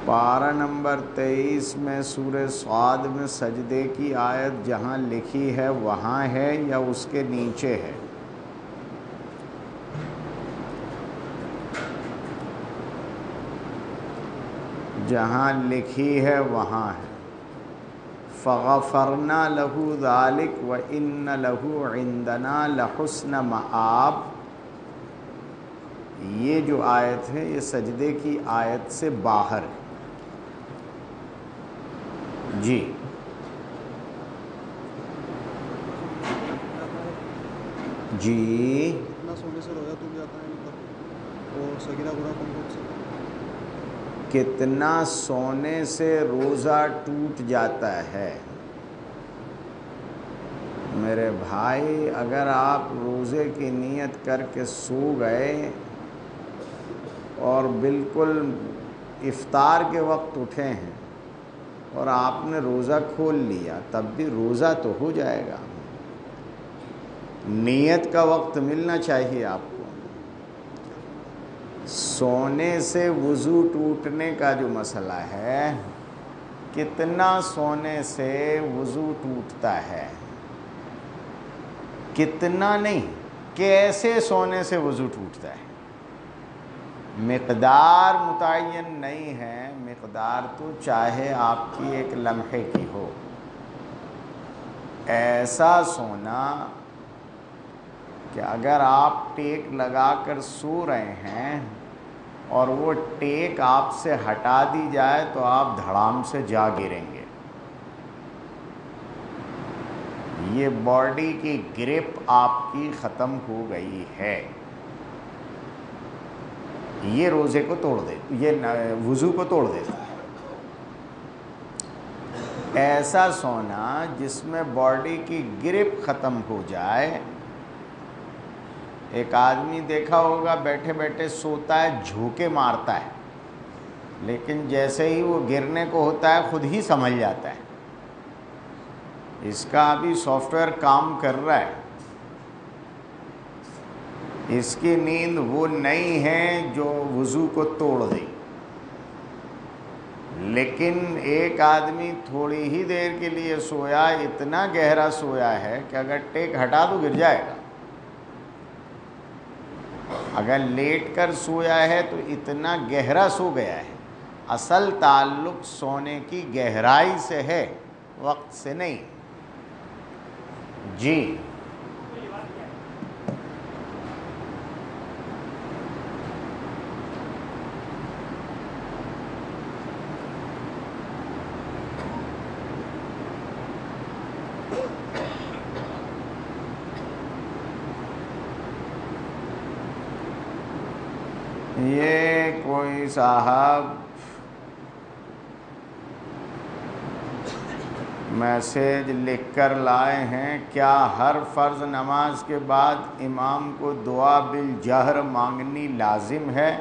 پارہ نمبر 23 میں سورہ صاد میں سجدے کی آیت جہاں لکھی ہے وہاں ہے یا اس کے نیچے ہے؟ جہاں لکھی ہے وہاں ہے۔ فغفرنا لہ ذلک وان لہ عندنا لحسن مآب، یہ جو آیت ہے یہ سجدے کی آیت سے باہر ہے۔ جی جی کتنا سونے سے روزہ ٹوٹ جاتا ہے اور سگیرہ گناہ کون کون سے؟ کتنا سونے سے روزہ ٹوٹ جاتا ہے؟ میرے بھائی، اگر آپ روزے کی نیت کر کے سو گئے اور بالکل افطار کے وقت اٹھے ہیں اور آپ نے روزہ کھول لیا تب بھی روزہ تو ہو جائے گا۔ نیت کا وقت ملنا چاہیے آپ کو۔ سونے سے وضو ٹوٹنے کا جو مسئلہ ہے، کتنا سونے سے وضو ٹوٹتا ہے، کتنا نہیں، کیسے سونے سے وضو ٹوٹتا ہے، مقدار متعین نہیں ہے۔ مقدار تو چاہے آپ کی ایک لمحے کی ہو، ایسا سونا کہ اگر آپ ٹیک لگا کر سو رہے ہیں اور وہ ٹیک آپ سے ہٹا دی جائے تو آپ دھڑام سے جا گریں گے۔ یہ باڈی کی گرپ آپ کی ختم ہو گئی ہے، یہ روزے کو توڑ دے، یہ وضو کو توڑ دیتا ہے۔ ایسا سونا جس میں باڈی کی گرپ ختم ہو جائے، ایک آدمی دیکھا ہوگا بیٹھے بیٹھے سوتا ہے، جھوکے مارتا ہے، لیکن جیسے ہی وہ گرنے کو ہوتا ہے خود ہی سنبھل جاتا ہے۔ اس کا ابھی سافٹ ویئر کام کر رہا ہے، اس کی نیند وہ نہیں ہے جو وضو کو توڑ دے۔ لیکن ایک آدمی تھوڑی ہی دیر کے لیے سویا، اتنا گہرا سویا ہے کہ اگر ٹیک ہٹا تو گر جائے گا۔ اگر لیٹ کر سویا ہے تو اتنا گہرا سو گیا ہے۔ اصل تعلق سونے کی گہرائی سے ہے، وقت سے نہیں۔ جی یہ کوئی صاحب میسیج لکھ کر لائے ہیں، کیا ہر فرض نماز کے بعد امام کو دعا بالجہر مانگنی لازم ہے؟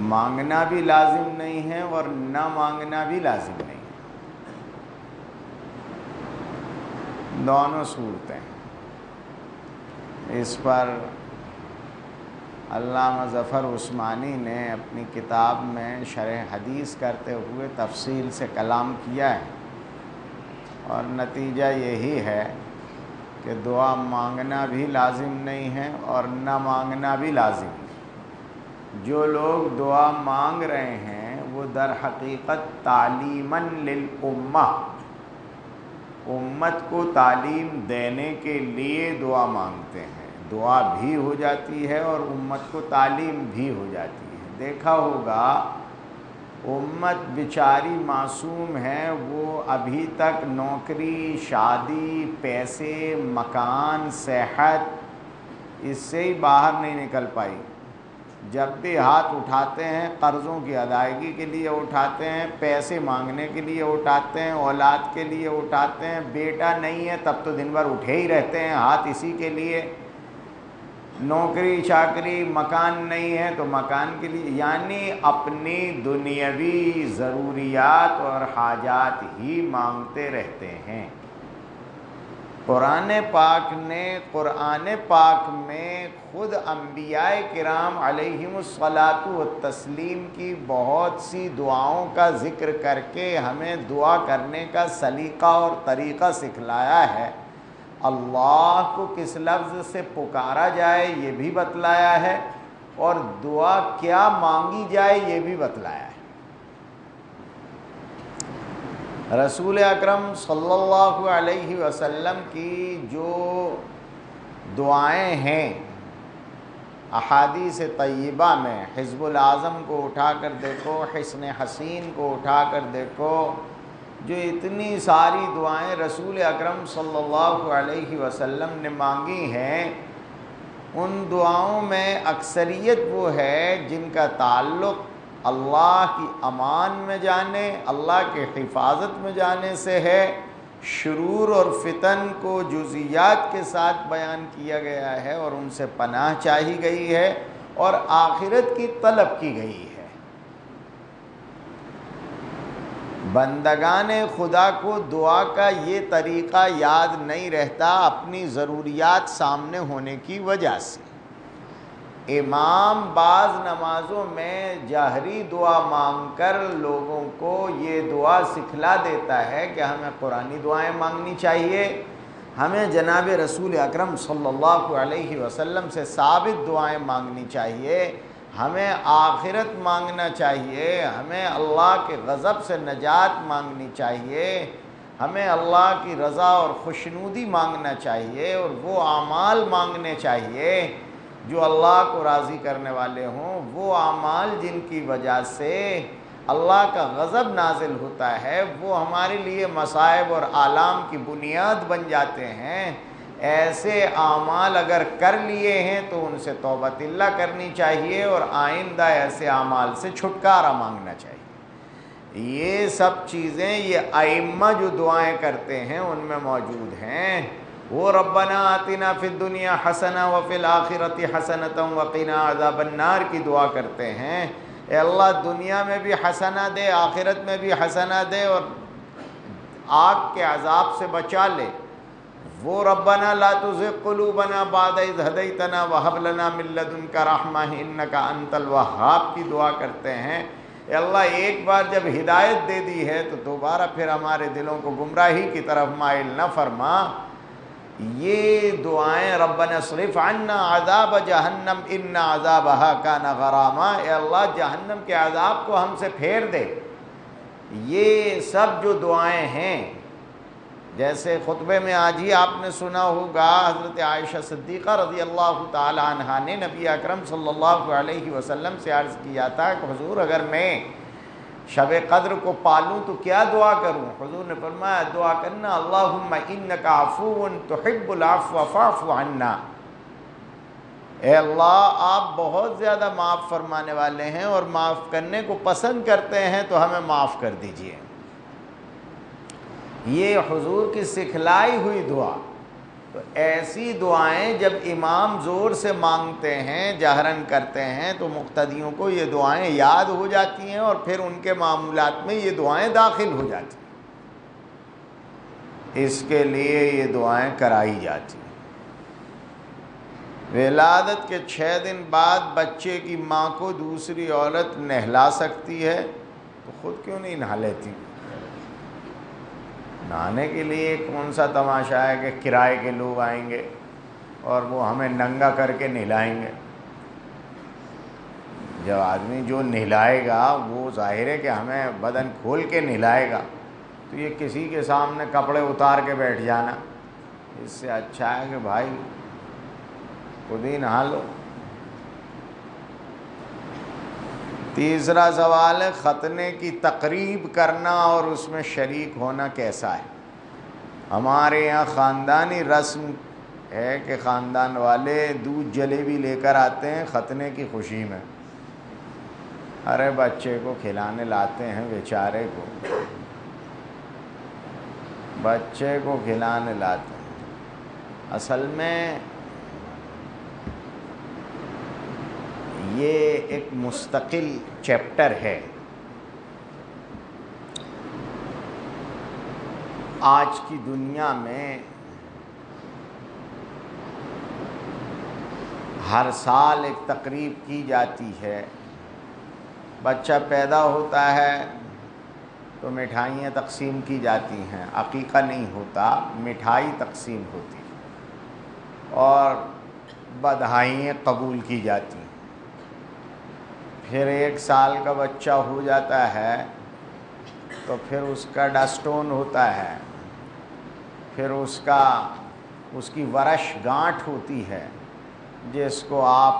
مانگنا بھی لازم نہیں ہے اور نہ مانگنا بھی لازم نہیں ہے، دونوں صورتیں۔ اس پر علامہ ظفر عثمانی نے اپنی کتاب میں شرح حدیث کرتے ہوئے تفصیل سے کلام کیا ہے، اور نتیجہ یہی ہے کہ دعا مانگنا بھی لازم نہیں ہے اور نہ مانگنا بھی لازم نہیں۔ جو لوگ دعا مانگ رہے ہیں وہ در حقیقت تعلیماً للامہ، امت کو تعلیم دینے کے لیے دعا مانگتے ہیں۔ دعا بھی ہو جاتی ہے اور امت کو تعلیم بھی ہو جاتی ہے۔ دیکھا ہوگا امت بیچاری معصوم ہے، وہ ابھی تک نوکری، شادی، پیسے، مکان، صحت، اس سے ہی باہر نہیں نکل پائی۔ جب بھی ہاتھ اٹھاتے ہیں قرضوں کی ادائیگی کے لیے اٹھاتے ہیں، پیسے مانگنے کے لیے اٹھاتے ہیں، اولاد کے لیے اٹھاتے ہیں، بیٹا نہیں ہے تب تو دن بھر اٹھے ہی رہتے ہیں ہاتھ اسی کے لیے، نوکری چاکری، مکان نہیں ہے تو مکان کے لیے، یعنی اپنی دنیاوی ضروریات اور حاجات ہی مانگتے رہتے ہیں۔ قرآن پاک میں خود انبیاء کرام علیہم الصلاۃ والتسلیم کی بہت سی دعاؤں کا ذکر کر کے ہمیں دعا کرنے کا سلیقہ اور طریقہ سکھلایا ہے۔ اللہ کو کس لفظ سے پکارا جائے یہ بھی بتلایا ہے، اور دعا کیا مانگی جائے یہ بھی بتلایا ہے۔ رسول اکرم صلی اللہ علیہ وسلم کی جو دعائیں ہیں احادیث طیبہ میں، حزب الاعظم کو اٹھا کر دیکھو، حصن حسین کو اٹھا کر دیکھو، جو اتنی ساری دعائیں رسول اکرم صلی اللہ علیہ وسلم نے مانگی ہیں، ان دعاؤں میں اکثریت وہ ہے جن کا تعلق اللہ کی امان میں جانے، اللہ کے حفاظت میں جانے سے ہے۔ شرور اور فتن کو جزیات کے ساتھ بیان کیا گیا ہے اور ان سے پناہ چاہی گئی ہے اور آخرت کی طلب کی گئی ہے۔ بندگان خدا کو دعا کا یہ طریقہ یاد نہیں رہتا اپنی ضروریات سامنے ہونے کی وجہ سے۔ امام بعض نمازوں میں جہری دعا مانگ کر لوگوں کو یہ دعا سکھلا دیتا ہے کہ ہمیں قرآنی دعائیں مانگنی چاہیے، ہمیں جناب رسول اکرم صلی اللہ علیہ وسلم سے ثابت دعائیں مانگنی چاہیے، ہمیں آخرت مانگنا چاہیے، ہمیں اللہ کے غضب سے نجات مانگنی چاہیے، ہمیں اللہ کی رضا اور خوشنودی مانگنا چاہیے، اور وہ اعمال مانگنے چاہیے جو اللہ کو راضی کرنے والے ہوں، وہ اعمال جن کی وجہ سے اللہ کا غضب نازل ہوتا ہے، وہ ہمارے لیے مصائب اور آلام کی بنیاد بن جاتے ہیں۔ ایسے اعمال اگر کر لیے ہیں تو ان سے توبۃ اللہ کرنی چاہیے اور آئندہ ایسے اعمال سے چھٹکارا مانگنا چاہیے۔ یہ سب چیزیں یہ ائمہ جو دعائیں کرتے ہیں ان میں موجود ہیں۔ وہ ربنا آتنا فی الدنیا حسنہ وفی الآخرۃ حسنۃ وقنا عذاب النار کی دعا کرتے ہیں۔ اے اللہ دنیا میں بھی حسنہ دے، آخرت میں بھی حسنہ دے، اور آگ کے عذاب سے بچا لے۔ وہ ربنا لا تزغ قلوبنا بعد اذ ہدیتنا وہب لنا من لدنک رحمہ انک انت الوہاب کی دعا کرتے ہیں۔ اے اللہ ایک بار جب ہدایت دے دی ہے تو دوبارہ پھر ہمارے دلوں کو گمراہی کی طرف مائل نہ فرما۔ یہ دعائیں ربنا اصرف عنا عذاب جہنم ان عذابہا کان غراما، اے اللہ جہنم کے عذاب کو ہم سے پھیر دے، یہ سب جو دعائیں ہیں، جیسے خطبے میں آج ہی آپ نے سنا ہوگا حضرت عائشہ صدیقہ رضی اللہ تعالی عنہا نے نبی اکرم صلی اللہ علیہ وسلم سے عرض کیا تھا کہ حضور اگر میں شب قدر کو پالوں تو کیا دعا کروں؟ حضور نے فرمایا دعا کرنا اللہم انک عفو تحب العفو فاعف عنا، اے اللہ آپ بہت زیادہ معاف فرمانے والے ہیں اور معاف کرنے کو پسند کرتے ہیں تو ہمیں معاف کر دیجئے۔ یہ حضور کی سکھلائی ہوئی دعا۔ تو ایسی دعائیں جب امام زور سے مانگتے ہیں، جہرن کرتے ہیں، تو مقتدیوں کو یہ دعائیں یاد ہو جاتی ہیں اور پھر ان کے معمولات میں یہ دعائیں داخل ہو جاتی ہیں۔ اس کے لیے یہ دعائیں کرائی جاتی ہیں۔ ولادت کے 6 دن بعد بچے کی ماں کو دوسری عورت نہلا سکتی ہے، تو خود کیوں نہیں نہا لیتی؟ نہانے کے لیے کون سا تماشا ہے کہ کرائے کے لوگ آئیں گے اور وہ ہمیں ننگا کر کے نہلائیں گے؟ جب آدمی جو نہلائے گا وہ ظاہر ہے کہ ہمیں بدن کھول کے نہلائے گا، تو یہ کسی کے سامنے کپڑے اتار کے بیٹھ جانا، اس سے اچھا ہے کہ بھائی خود ہی نہا لو۔ تیسرا سوال ہے ختنے کی تقریب کرنا اور اس میں شریک ہونا کیسا ہے؟ ہمارے یہاں خاندانی رسم ہے کہ خاندان والے دودھ جلیبی لے کر آتے ہیں ختنے کی خوشی میں، ارے بچے کو کھلانے لاتے ہیں، بیچارے کو بچے کو کھلانے لاتے ہیں۔ اصل میں یہ ایک مستقل چیپٹر ہے۔ آج کی دنیا میں ہر سال ایک تقریب کی جاتی ہے. بچہ پیدا ہوتا ہے تو مٹھائیاں تقسیم کی جاتی ہیں. عقیقہ نہیں ہوتا، مٹھائی تقسیم ہوتی اور بدھائیاں قبول کی جاتی ہیں. پھر 1 سال کا بچہ ہو جاتا ہے تو پھر اس کا ڈسٹون ہوتا ہے، پھر اس کی ورش گانٹھ ہوتی ہے جس کو آپ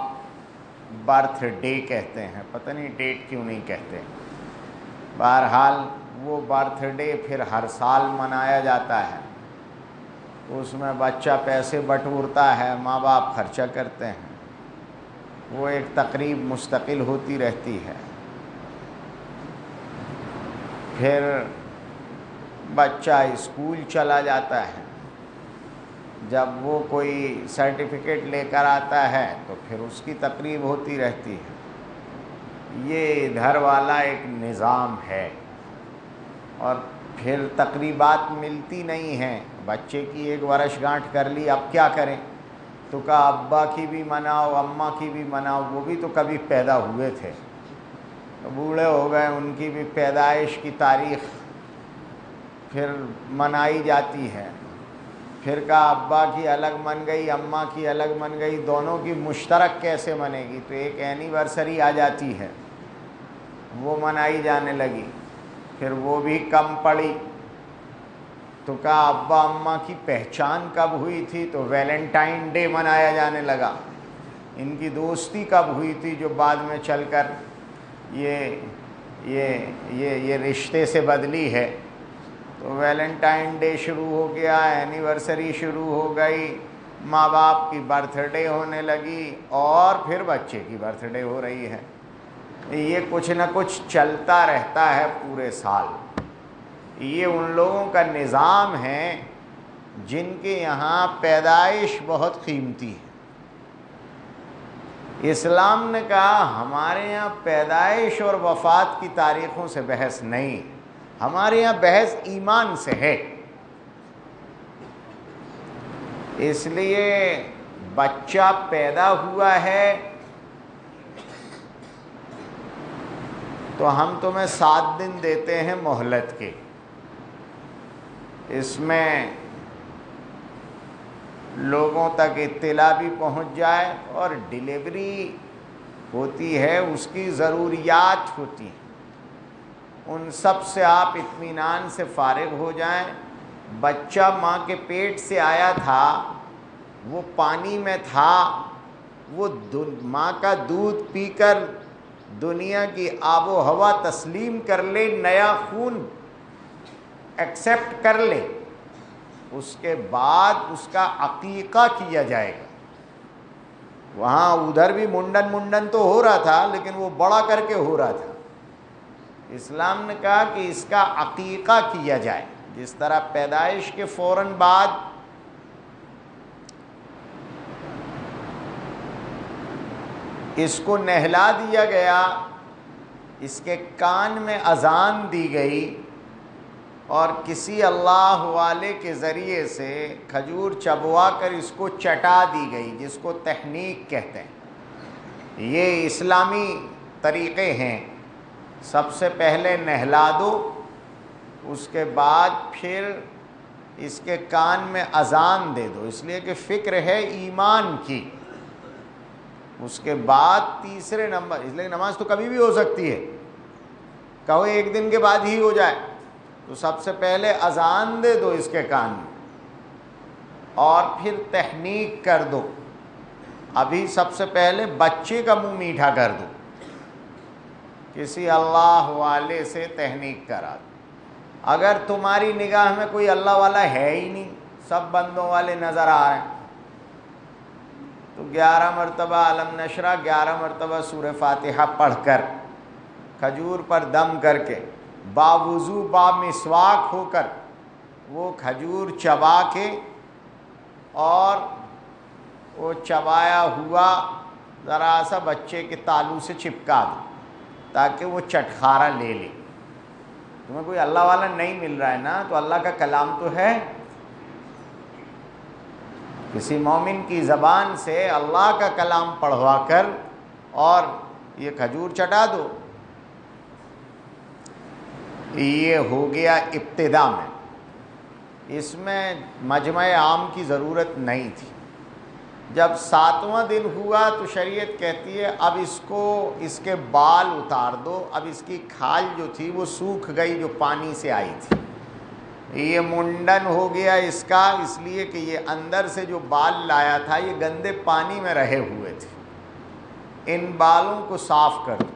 برتھ ڈے کہتے ہیں. پتہ نہیں ڈیٹ کیوں نہیں کہتے. بہرحال وہ برتھ ڈے پھر ہر سال منایا جاتا ہے. اس میں بچہ پیسے بٹورتا ہے، ماں باپ خرچہ کرتے ہیں. وہ ایک تقریب مستقل ہوتی رہتی ہے. پھر بچہ اسکول چلا جاتا ہے. جب وہ کوئی سرٹیفکیٹ لے کر آتا ہے تو پھر اس کی تقریب ہوتی رہتی ہے. یہ ادھر والا ایک نظام ہے. اور پھر تقریبات ملتی نہیں ہیں. بچے کی 1 ورش گانٹھ کر لی، اب کیا کریں؟ تو کہا ابا کی بھی مناؤ، اماں کی بھی مناؤ. وہ بھی تو کبھی پیدا ہوئے تھے، بوڑھے ہو گئے، ان کی بھی پیدائش کی تاریخ پھر منائی جاتی ہے. پھر کہا ابا کی الگ من گئی، اماں کی الگ من گئی، دونوں کی مشترک کیسے منے گی؟ تو ایک اینیورسری آ جاتی ہے، وہ منائی جانے لگی. پھر وہ بھی کم پڑی تو کہا ابا اماں کی پہچان کب ہوئی تھی؟ تو ویلنٹائن ڈے منایا جانے لگا. ان کی دوستی کب ہوئی تھی جو بعد میں چل کر یہ رشتے سے بدلی ہے؟ تو ویلنٹائن ڈے شروع ہو گیا، اینیورسری شروع ہو گئی، ماں باپ کی برتھ ڈے ہونے لگی اور پھر بچے کی برتھ ڈے ہو رہی ہے. یہ کچھ نہ کچھ چلتا رہتا ہے پورے سال. یہ ان لوگوں کا نظام ہے جن کے یہاں پیدائش بہت قیمتی ہے. اسلام نے کہا ہمارے یہاں پیدائش اور وفات کی تاریخوں سے بحث نہیں، ہمارے یہاں بحث ایمان سے ہے. اس لیے بچہ پیدا ہوا ہے تو ہم تمہیں 7 دن دیتے ہیں مہلت کے. اس میں لوگوں تک اطلاع بھی پہنچ جائے اور ڈیلیوری ہوتی ہے، اس کی ضروریات ہوتی ہیں، ان سب سے آپ اطمینان سے فارغ ہو جائیں. بچہ ماں کے پیٹ سے آیا تھا، وہ پانی میں تھا، وہ ماں کا دودھ پی کر دنیا کی آب و ہوا تسلیم کر لے، نیا خون ایکسیپٹ کر لے، اس کے بعد اس کا عقیقہ کیا جائے گا. وہاں ادھر بھی منڈن تو ہو رہا تھا لیکن وہ بڑا کر کے ہو رہا تھا. اسلام نے کہا کہ اس کا عقیقہ کیا جائے. جس طرح پیدائش کے فوراً بعد اس کو نہلا دیا گیا، اس کے کان میں اذان دی گئی اور کسی اللہ والے کے ذریعے سے کھجور چبوا کر اس کو چٹا دی گئی، جس کو تحنیک کہتے ہیں. یہ اسلامی طریقے ہیں. سب سے پہلے نہلا دو، اس کے بعد پھر اس کے کان میں اذان دے دو، اس لیے کہ فکر ہے ایمان کی. اس کے بعد تیسرے نمبر، اس لیے نماز تو کبھی بھی ہو سکتی ہے، کہو 1 دن کے بعد ہی ہو جائے، تو سب سے پہلے اذان دے دو اس کے کان میں اور پھر تحنیک کر دو. ابھی سب سے پہلے بچے کا منہ میٹھا کر دو، کسی اللہ والے سے تحنیک کرا دو. اگر تمہاری نگاہ میں کوئی اللہ والا ہے ہی نہیں، سب بندوں والے نظر آ رہے ہیں، تو 11 مرتبہ علم نشرہ، 11 مرتبہ سورہ فاتحہ پڑھ کر، کھجور پر دم کر کے، باوضو بامسواک ہو کر وہ کھجور چبا کے اور وہ چبایا ہوا ذرا سا بچے کے تالو سے چپکا دو تاکہ وہ چٹخارا لے لے. تمہیں کوئی اللہ والا نہیں مل رہا ہے نا، تو اللہ کا کلام تو ہے. کسی مومن کی زبان سے اللہ کا کلام پڑھوا کر اور یہ کھجور چٹا دو، یہ ہو گیا ابتدا میں، اس میں مجمع عام کی ضرورت نہیں تھی۔ جب 7واں دن ہوا تو شریعت کہتی ہے اب اس کے بال اتار دو، اب اس کی کھال جو تھی وہ سوکھ گئی جو پانی سے آئی تھی، یہ منڈن ہو گیا اس کا، اس لیے کہ یہ اندر سے جو بال لایا تھا یہ گندے پانی میں رہے ہوئے تھے، ان بالوں کو صاف کر دو۔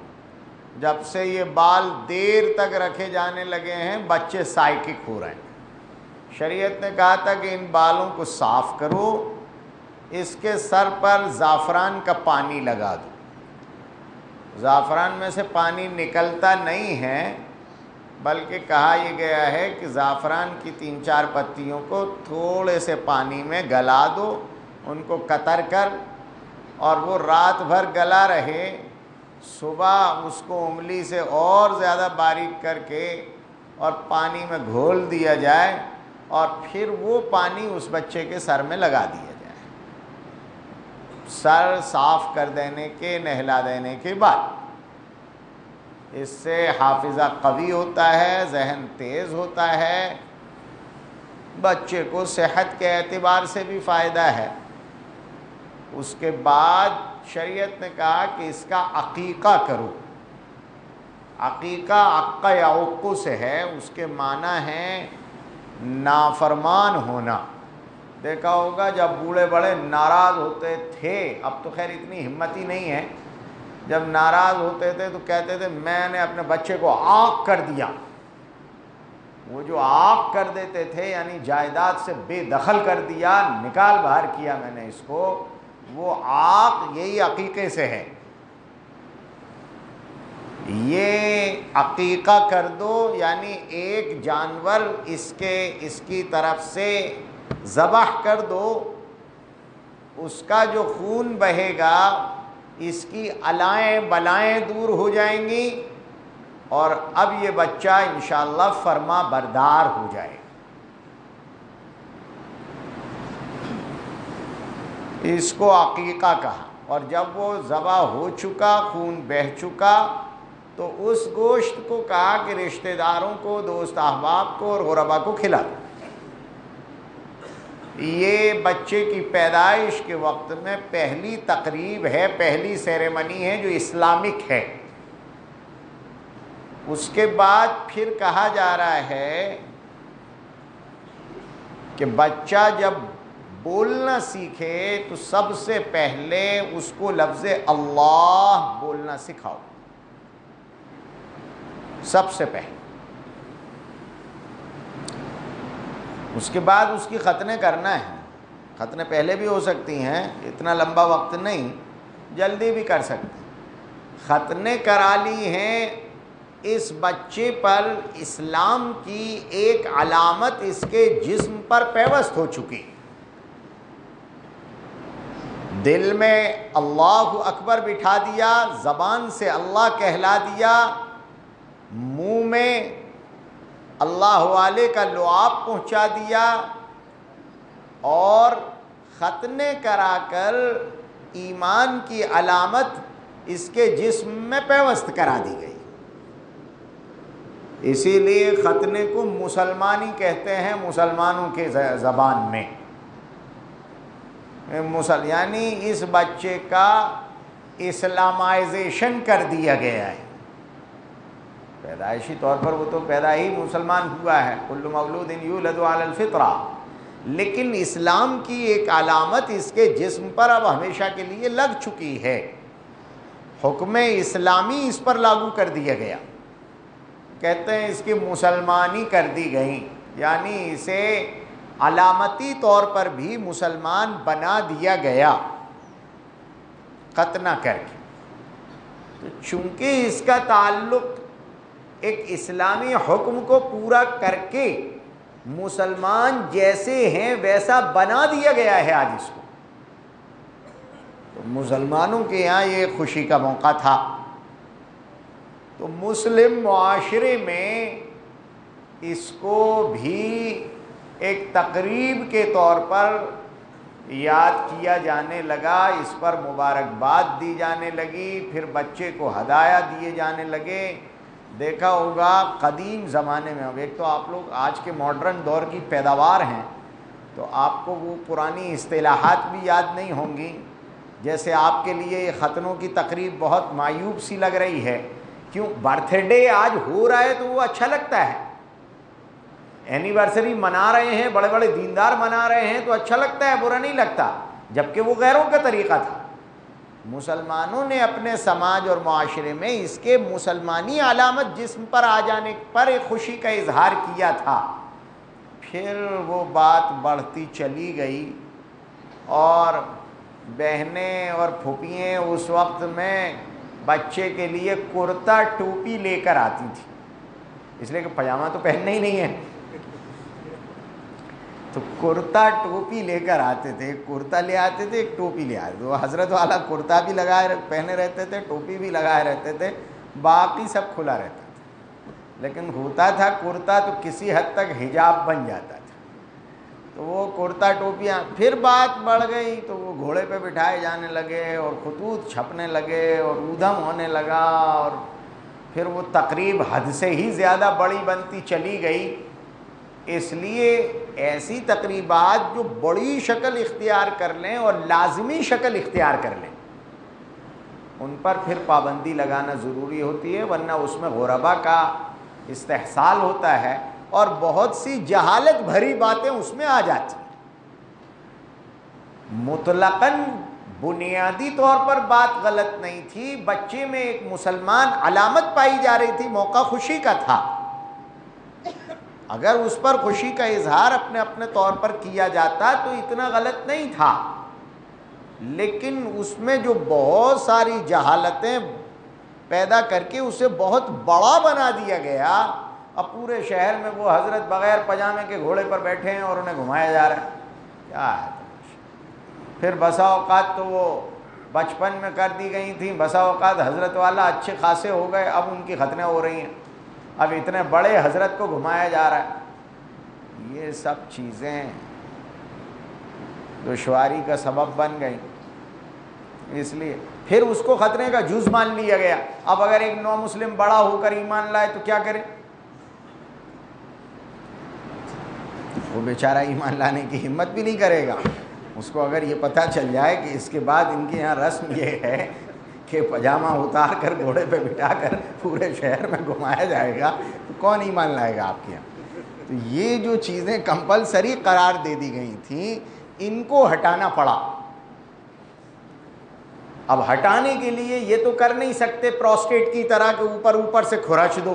جب سے یہ بال دیر تک رکھے جانے لگے ہیں بچے سائیکک ہو رہے ہیں، شریعت نے کہا تھا کہ ان بالوں کو صاف کرو، اس کے سر پر زعفران کا پانی لگا دو۔ زعفران میں سے پانی نکلتا نہیں ہے، بلکہ کہا یہ گیا ہے کہ زعفران کی 3-4 پتیوں کو تھوڑے سے پانی میں گلا دو، ان کو قطر کر، اور وہ رات بھر گلا رہے، صبح اس کو انگلی سے اور زیادہ باریک کر کے اور پانی میں گھول دیا جائے، اور پھر وہ پانی اس بچے کے سر میں لگا دیا جائے، سر صاف کر دینے کے، نہلا دینے کے بعد۔ اس سے حافظہ قوی ہوتا ہے، ذہن تیز ہوتا ہے، بچے کو صحت کے اعتبار سے بھی فائدہ ہے۔ اس کے بعد شریعت نے کہا کہ اس کا عقیقہ کرو۔ عقیقہ عق یعق سے ہے، اس کے معنی ہے نافرمان ہونا۔ دیکھا ہوگا جب بوڑھے بڑے ناراض ہوتے تھے، اب تو خیر اتنی ہمت ہی نہیں ہے، جب ناراض ہوتے تھے تو کہتے تھے میں نے اپنے بچے کو عاق کر دیا۔ وہ جو عاق کر دیتے تھے یعنی جائیداد سے بے دخل کر دیا، نکال باہر کیا میں نے اس کو، وہ عاق یہی عقیقے سے ہے۔ یہ عقیقہ کر دو یعنی ایک جانور اس کی طرف سے ذبح کر دو، اس کا جو خون بہے گا اس کی علائیں بلائیں دور ہو جائیں گی، اور اب یہ بچہ انشاءاللہ فرما بردار ہو جائے گا۔ اس کو عقیقہ کہا، اور جب وہ ذبح ہو چکا، خون بہہ چکا، تو اس گوشت کو کہا کہ رشتہ داروں کو، دوست احباب کو اور غربا کو کھلا دو۔ یہ بچے کی پیدائش کے وقت میں پہلی تقریب ہے، پہلی سیریمنی ہے جو اسلامک ہے۔ اس کے بعد پھر کہا جا رہا ہے کہ بچہ جب بولنا سیکھے تو سب سے پہلے اس کو لفظ اللہ بولنا سکھاؤ، سب سے پہلے۔ اس کے بعد اس کی ختنیں کرنا ہے، ختنیں پہلے بھی ہو سکتی ہیں، اتنا لمبا وقت نہیں، جلدی بھی کر سکتے ہیں۔ ختنیں کرا لی ہیں، اس بچے پر اسلام کی ایک علامت اس کے جسم پر پیوست ہو چکی، دل میں اللہ اکبر بٹھا دیا، زبان سے اللہ کہلا دیا، منہ میں اللہ والے کا لعاب پہنچا دیا، اور ختنے کرا کر ایمان کی علامت اس کے جسم میں پیوست کرا دی گئی۔ اسی لیے ختنے کو مسلمانی کہتے ہیں مسلمانوں کے زبان میں، یعنی اس بچے کا اسلامائزیشن کر دیا گیا ہے۔ پیدائشی طور پر وہ تو پیدا ہی مسلمان ہوا ہے، کل مولود یولد علی الفطرہ، لیکن اسلام کی ایک علامت اس کے جسم پر اب ہمیشہ کے لیے لگ چکی ہے، حکم اسلامی اس پر لاگو کر دیا گیا، کہتے ہیں اس کی مسلمانی کر دی گئی، یعنی اسے علامتی طور پر بھی مسلمان بنا دیا گیا ختنہ کر کے۔ تو چونکہ اس کا تعلق ایک اسلامی حکم کو پورا کر کے مسلمان جیسے ہیں ویسا بنا دیا گیا ہے آج اس کو، تو مسلمانوں کے یہاں یہ خوشی کا موقع تھا۔ تو مسلم معاشرے میں اس کو بھی ایک تقریب کے طور پر یاد کیا جانے لگا، اس پر مبارکباد دی جانے لگی، پھر بچے کو ہدایہ دیے جانے لگے۔ دیکھا ہوگا قدیم زمانے میں، اب ایک تو آپ لوگ آج کے ماڈرن دور کی پیداوار ہیں تو آپ کو وہ پرانی اصطلاحات بھی یاد نہیں ہوں گی۔ جیسے آپ کے لیے یہ ختنوں کی تقریب بہت معیوب سی لگ رہی ہے، کیوں؟ برتھ ڈے آج ہو رہا ہے تو وہ اچھا لگتا ہے، اینیورسری منا رہے ہیں، بڑے بڑے دیندار منا رہے ہیں تو اچھا لگتا ہے، برا نہیں لگتا، جبکہ وہ غیروں کا طریقہ تھا۔ مسلمانوں نے اپنے سماج اور معاشرے میں اس کے مسلمانی علامت جسم پر آ جانے پر ایک خوشی کا اظہار کیا تھا۔ پھر وہ بات بڑھتی چلی گئی اور بہنیں اور پھوپھییں اس وقت میں بچے کے لیے کرتا ٹوپی لے کر آتی تھی، اس لیے کہ پاجامہ تو پہننا ہی نہیں ہے، تو کرتا ٹوپی لے کر آتے تھے، ایک کرتا لے آتے تھے، ایک ٹوپی لے آتے تھے۔ وہ حضرت والا کرتا بھی لگائے پہنے رہتے تھے، ٹوپی بھی لگائے رہتے تھے، باقی سب کھلا رہتا تھا، لیکن ہوتا تھا کرتا تو کسی حد تک حجاب بن جاتا تھا۔ تو وہ کرتا ٹوپیاں، پھر بات بڑھ گئی تو وہ گھوڑے پہ بٹھائے جانے لگے اور خطوط چھپنے لگے اور ادھم ہونے لگا، اور پھر وہ تقریب حد سے ہی زیادہ بڑی بنتی چلی گئی۔ اس لیے ایسی تقریبات جو بڑی شکل اختیار کر لیں اور لازمی شکل اختیار کر لیں، ان پر پھر پابندی لگانا ضروری ہوتی ہے، ورنہ اس میں غربا کا استحصال ہوتا ہے اور بہت سی جہالت بھری باتیں اس میں آ جاتی ہیں۔ مطلقاً بنیادی طور پر بات غلط نہیں تھی، بچے میں ایک مسلمان علامت پائی جا رہی تھی، موقع خوشی کا تھا، اگر اس پر خوشی کا اظہار اپنے اپنے طور پر کیا جاتا تو اتنا غلط نہیں تھا، لیکن اس میں جو بہت ساری جہالتیں پیدا کر کے اسے بہت بڑا بنا دیا گیا۔ اب پورے شہر میں وہ حضرت بغیر پاجامے کے گھوڑے پر بیٹھے ہیں اور انہیں گھمایا جا رہا ہے، کیا ہے؟ پھر بسا اوقات تو وہ بچپن میں کر دی گئی تھیں، بسا اوقات حضرت والا اچھے خاصے ہو گئے، اب ان کی ختنیں ہو رہی ہیں، اب اتنے بڑے حضرت کو گھمایا جا رہا ہے۔ یہ سب چیزیں دشواری کا سبب بن گئی، اس لیے پھر اس کو ختنے کا جز مان لیا گیا۔ اب اگر ایک نو مسلم بڑا ہو کر ایمان لائے تو کیا کرے؟ وہ بیچارہ ایمان لانے کی ہمت بھی نہیں کرے گا۔ اس کو اگر یہ پتہ چل جائے کہ اس کے بعد ان کے یہاں رسم یہ ہے کہ پاجامہ اتار کر گھوڑے پہ بٹھا کر پورے شہر میں گھمایا جائے گا تو کون ایمان لائے گا آپ کے یہاں؟ تو یہ جو چیزیں کمپلسری قرار دے دی گئی تھیں، ان کو ہٹانا پڑا۔ اب ہٹانے کے لیے یہ تو کر نہیں سکتے پروسٹیٹ کی طرح کہ اوپر اوپر سے کھرچ دو،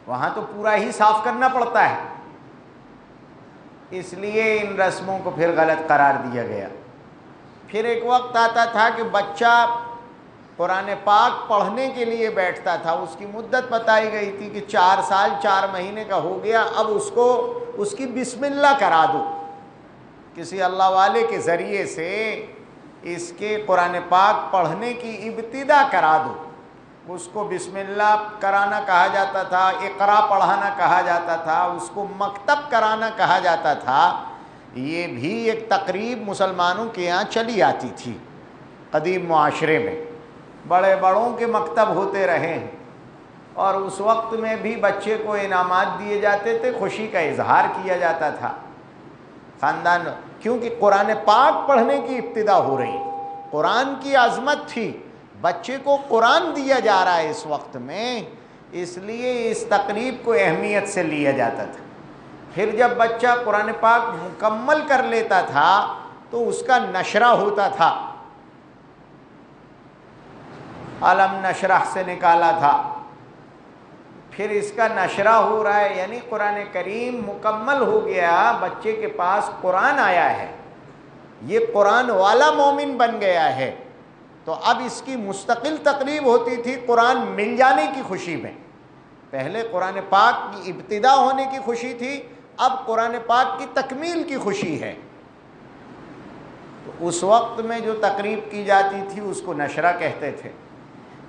وہاں تو پورا ہی صاف کرنا پڑتا ہے، اس لیے ان رسموں کو پھر غلط قرار دیا گیا۔ پھر ایک وقت آتا تھا کہ بچہ قرآن پاک پڑھنے کے لیے بیٹھتا تھا، اس کی مدت بتائی گئی تھی کہ 4 سال 4 مہینے کا ہو گیا، اب اس کو اس کی بسم اللہ کرا دو، کسی اللہ والے کے ذریعے سے اس کے قرآن پاک پڑھنے کی ابتدا کرا دو۔ اس کو بسم اللہ کرانا کہا جاتا تھا، اقرا پڑھانا کہا جاتا تھا، اس کو مکتب کرانا کہا جاتا تھا۔ یہ بھی ایک تقریب مسلمانوں کے یہاں چلی آتی تھی قدیم معاشرے میں، بڑے بڑوں کے مکتب ہوتے رہے ہیں، اور اس وقت میں بھی بچے کو انعامات دیے جاتے تھے، خوشی کا اظہار کیا جاتا تھا خاندان، کیونکہ قرآن پاک پڑھنے کی ابتدا ہو رہی، قرآن کی عظمت تھی، بچے کو قرآن دیا جا رہا ہے اس وقت میں، اس لیے اس تقریب کو اہمیت سے لیا جاتا تھا۔ پھر جب بچہ قرآن پاک مکمل کر لیتا تھا تو اس کا نشرہ ہوتا تھا، علم نشرح سے نکالا تھا، پھر اس کا نشرہ ہو رہا ہے، یعنی قرآن کریم مکمل ہو گیا، بچے کے پاس قرآن آیا ہے، یہ قرآن والا مومن بن گیا ہے، تو اب اس کی مستقل تقریب ہوتی تھی قرآن مل جانے کی خوشی میں۔ پہلے قرآن پاک کی ابتدا ہونے کی خوشی تھی، اب قرآن پاک کی تکمیل کی خوشی ہے، تو اس وقت میں جو تقریب کی جاتی تھی اس کو نشرہ کہتے تھے۔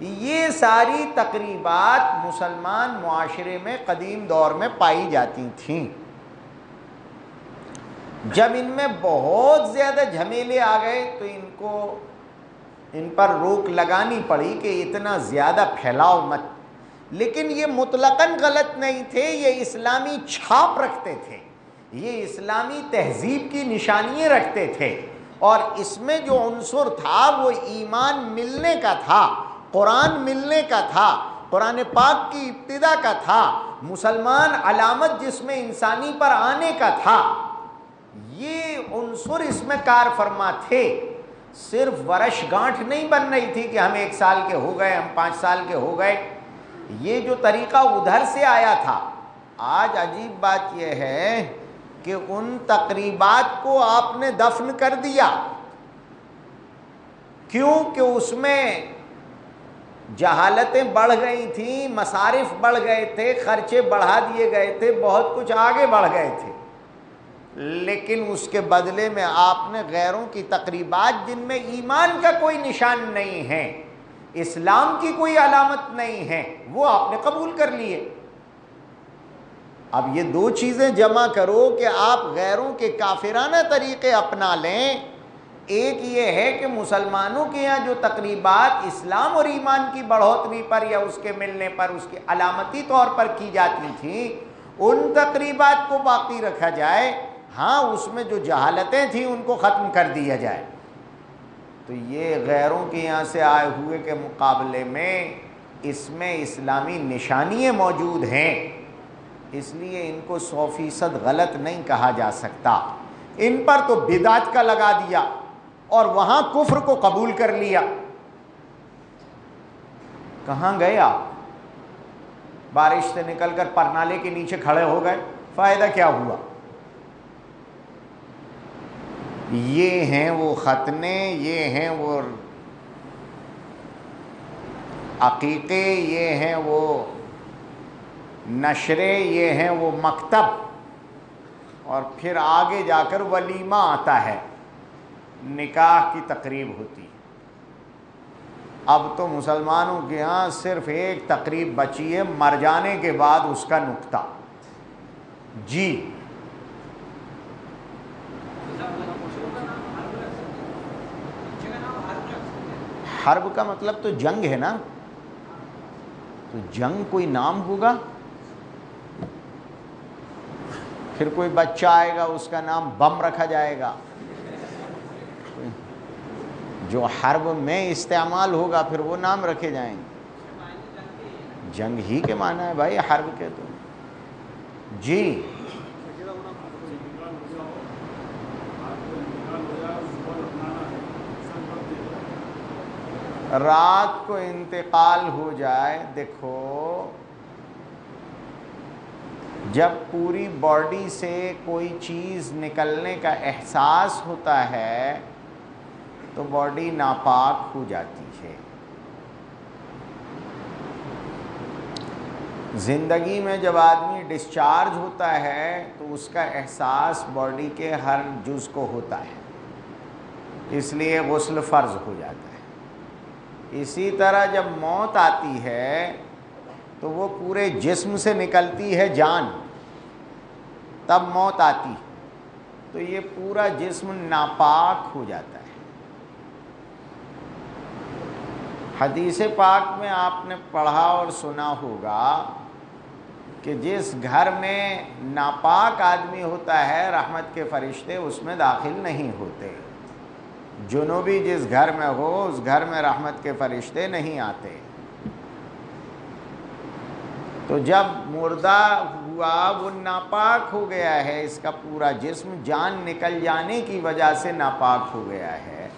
یہ ساری تقریبات مسلمان معاشرے میں قدیم دور میں پائی جاتی تھیں۔ جب ان میں بہت زیادہ جھمیلے آ گئے تو ان پر روک لگانی پڑی کہ اتنا زیادہ پھیلاؤ مت. لیکن یہ مطلقاً غلط نہیں تھے، یہ اسلامی چھاپ رکھتے تھے، یہ اسلامی تہذیب کی نشانیاں رکھتے تھے، اور اس میں جو عنصر تھا وہ ایمان ملنے کا تھا، قرآن ملنے کا تھا، قرآن پاک کی ابتدا کا تھا، مسلمان علامت جس میں انسانی پر آنے کا تھا. یہ عنصر اس میں کار فرما تھے. صرف ورش گانٹھ نہیں بن رہی تھی کہ ہم 1 سال کے ہو گئے، ہم 5 سال کے ہو گئے. یہ جو طریقہ ادھر سے آیا تھا. آج عجیب بات یہ ہے کہ ان تقریبات کو آپ نے دفن کر دیا. کیوں؟ کہ اس میں جہالتیں بڑھ گئی تھیں، مصارف بڑھ گئے تھے، خرچے بڑھا دیے گئے تھے، بہت کچھ آگے بڑھ گئے تھے. لیکن اس کے بدلے میں آپ نے غیروں کی تقریبات جن میں ایمان کا کوئی نشان نہیں ہے، اسلام کی کوئی علامت نہیں ہے، وہ آپ نے قبول کر لیے. اب یہ 2 چیزیں جمع کرو کہ آپ غیروں کے کافرانہ طریقے اپنا لیں. ایک یہ ہے کہ مسلمانوں کے یہاں جو تقریبات اسلام اور ایمان کی بڑھوتری پر یا اس کے ملنے پر اس کے علامتی طور پر کی جاتی تھیں، ان تقریبات کو باقی رکھا جائے. ہاں، اس میں جو جہالتیں تھیں ان کو ختم کر دیا جائے. تو یہ غیروں کے یہاں سے آئے ہوئے کے مقابلے میں اس میں اسلامی نشانیاں موجود ہیں، اس لیے ان کو 100% غلط نہیں کہا جا سکتا. ان پر تو بدعت کا لگا دیا اور وہاں کفر کو قبول کر لیا. کہاں گئے آپ؟ بارش سے نکل کر پرنالے کے نیچے کھڑے ہو گئے، فائدہ کیا ہوا؟ یہ ہیں وہ ختنے، یہ ہیں وہ عقیقے، یہ ہیں وہ نشرے، یہ ہیں وہ مکتب، اور پھر آگے جا کر ولیمہ آتا ہے، نکاح کی تقریب ہوتی. اب تو مسلمانوں کے ہاں صرف ایک تقریب بچی ہے، مر جانے کے بعد اس کا نکتہ. جی حرب کا مطلب تو جنگ ہے نا، تو جنگ کوئی نام ہوگا، پھر کوئی بچہ آئے گا اس کا نام بم رکھا جائے گا. جو حرب میں استعمال ہوگا پھر وہ نام رکھے جائیں گے. جنگ ہی کے معنی ہے بھائی حرب کے. تو جی رات کو انتقال ہو جائے. دیکھو، جب پوری باڈی سے کوئی چیز نکلنے کا احساس ہوتا ہے تو باڈی ناپاک ہو جاتی ہے. زندگی میں جب آدمی ڈسچارج ہوتا ہے تو اس کا احساس باڈی کے ہر جز کو ہوتا ہے، اس لیے غسل فرض ہو جاتا ہے. اسی طرح جب موت آتی ہے تو وہ پورے جسم سے نکلتی ہے جان، تب موت آتی تو یہ پورا جسم ناپاک ہو جاتا ہے. حدیث پاک میں آپ نے پڑھا اور سنا ہوگا کہ جس گھر میں ناپاک آدمی ہوتا ہے رحمت کے فرشتے اس میں داخل نہیں ہوتے. جنوبی جس گھر میں ہو اس گھر میں رحمت کے فرشتے نہیں آتے. تو جب مردہ ہوا وہ ناپاک ہو گیا ہے، اس کا پورا جسم جان نکل جانے کی وجہ سے ناپاک ہو گیا ہے،